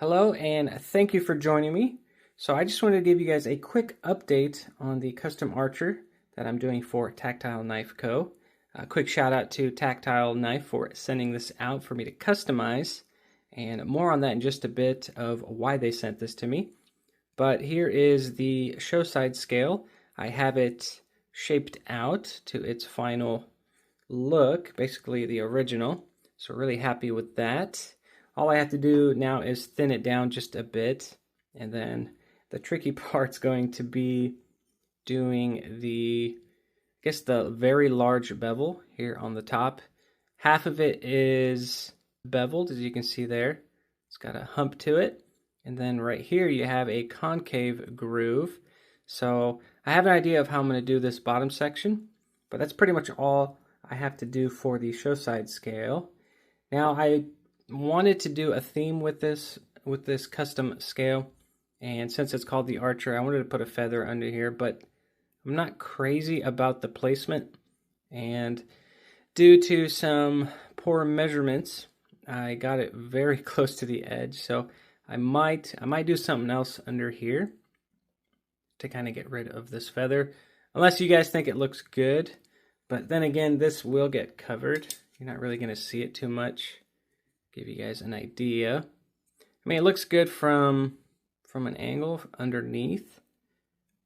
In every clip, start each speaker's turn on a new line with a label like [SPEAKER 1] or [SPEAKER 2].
[SPEAKER 1] Hello and thank you for joining me. So I just wanted to give you guys a quick update on the custom archer that I'm doing for Tactile Knife Co. A quick shout out to Tactile Knife for sending this out for me to customize, and more on that in just a bit of why they sent this to me. But here is the show side scale. I have it shaped out to its final look, basically the original. So really happy with that. All I have to do now is thin it down just a bit, and then the tricky part's going to be doing the very large bevel here on the top. Half of it is beveled, as you can see there. It's got a hump to it. And then right here you have a concave groove. So I have an idea of how I'm going to do this bottom section, but that's pretty much all I have to do for the show side scale. Now I wanted to do a theme with this custom scale, and since it's called the Archer, I wanted to put a feather under here, but I'm not crazy about the placement, and due to some poor measurements, I got it very close to the edge. So I might do something else under here to kind of get rid of this feather, unless you guys think it looks good. But then again, this will get covered. You're not really going to see it too much. Give you guys an idea. I mean, it looks good from an angle underneath,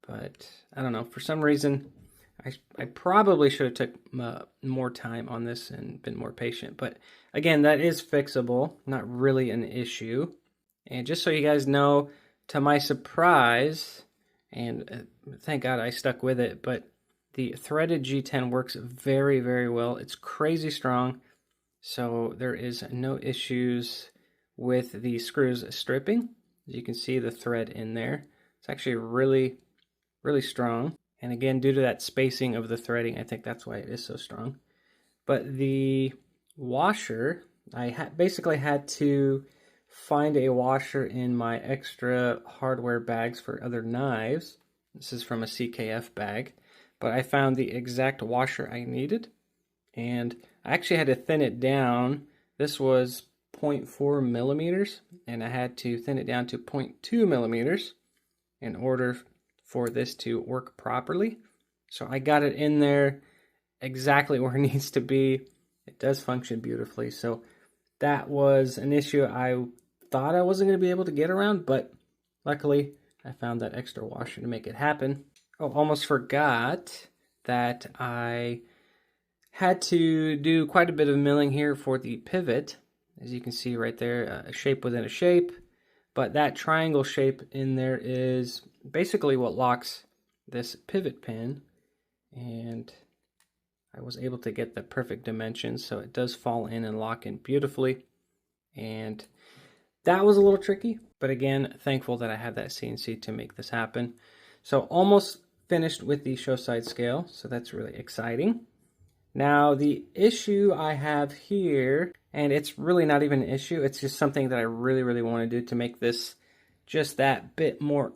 [SPEAKER 1] but I don't know. For some reason, I probably should have took more time on this and been more patient. But again, that is fixable, not really an issue. And just so you guys know, to my surprise, and thank God I stuck with it, but the threaded G10 works very, very well. It's crazy strong, so there is no issues with the screws stripping. As you can see, the thread in there. It's actually really, really strong. And again, due to that spacing of the threading, I think that's why it is so strong. But the washer, I basically had to find a washer in my extra hardware bags for other knives. This is from a CKF bag, but I found the exact washer I needed, and I actually had to thin it down. This was 0.4 millimeters, and I had to thin it down to 0.2 millimeters in order for this to work properly. So I got it in there exactly where it needs to be. It does function beautifully. So that was an issue I thought I wasn't going to be able to get around, but luckily I found that extra washer to make it happen. Oh, almost forgot that I had to do quite a bit of milling here for the pivot. As you can see right there, a shape within a shape. But that triangle shape in there is basically what locks this pivot pin. And I was able to get the perfect dimensions, so it does fall in and lock in beautifully. And that was a little tricky, but again, thankful that I have that CNC to make this happen. So almost finished with the show side scale, so that's really exciting. Now the issue I have here, and it's really not even an issue, it's just something that I really, really want to do to make this just that bit more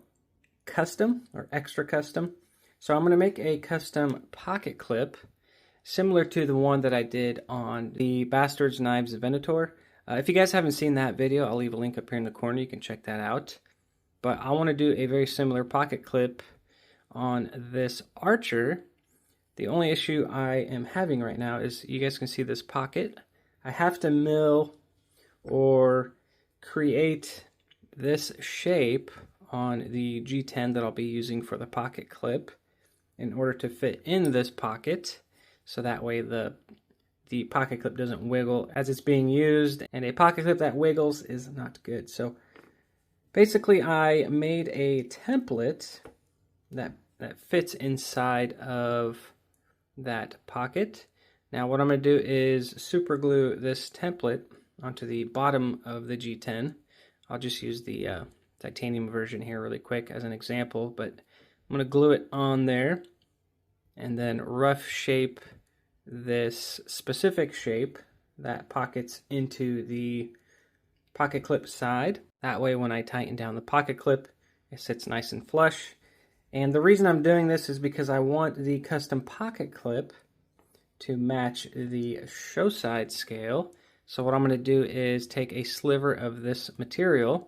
[SPEAKER 1] custom or extra custom. So I'm going to make a custom pocket clip similar to the one that I did on the Bastards Knives Venator. If you guys haven't seen that video, I'll leave a link up here in the corner. You can check that out. But I want to do a very similar pocket clip on this Archer. The only issue I am having right now is you guys can see this pocket. I have to mill or create this shape on the G10 that I'll be using for the pocket clip in order to fit in this pocket, so that way the pocket clip doesn't wiggle as it's being used, and a pocket clip that wiggles is not good. So basically I made a template that fits inside of that pocket. Now what I'm going to do is super glue this template onto the bottom of the G10. I'll just use the titanium version here really quick as an example, but I'm going to glue it on there and then rough shape this specific shape that pockets into the pocket clip side. That way when I tighten down the pocket clip, it sits nice and flush. And the reason I'm doing this is because I want the custom pocket clip to match the show side scale. So what I'm going to do is take a sliver of this material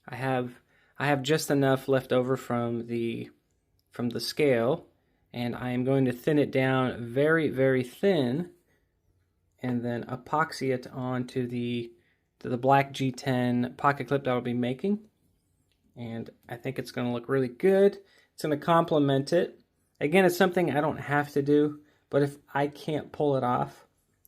[SPEAKER 1] I have just enough left over from the scale, and I am going to thin it down very, very thin, and then epoxy it onto the black G10 pocket clip that I'll be making. And I think it's going to look really good. It's going to complement it. Again, it's something I don't have to do, but if I can't pull it off,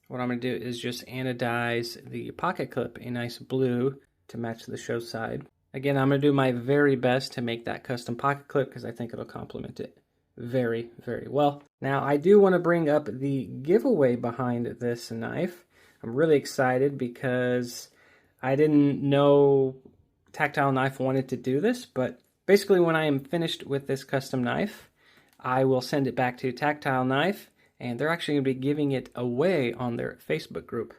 [SPEAKER 1] what I'm going to do is just anodize the pocket clip a nice blue to match the show side. Again, I'm going to do my very best to make that custom pocket clip because I think it'll complement it very, very well. Now, I do want to bring up the giveaway behind this knife. I'm really excited because I didn't know Tactile Knife wanted to do this, but basically when I am finished with this custom knife, I will send it back to Tactile Knife, and they're actually going to be giving it away on their Facebook group.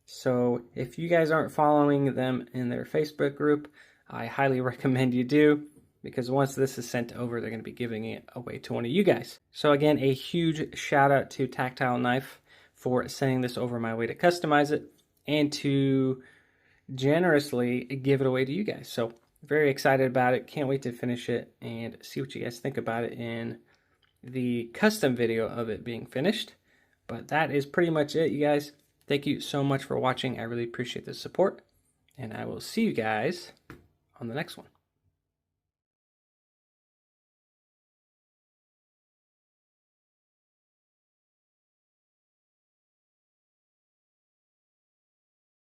[SPEAKER 1] So if you guys aren't following them in their Facebook group, I highly recommend you do, because once this is sent over, they're going to be giving it away to one of you guys. So again, a huge shout out to Tactile Knife for sending this over my way to customize it and to generously give it away to you guys. So very excited about it. Can't wait to finish it and see what you guys think about it in the custom video of it being finished. But that is pretty much it, you guys. Thank you so much for watching. I really appreciate the support, and I will see you guys on the next one.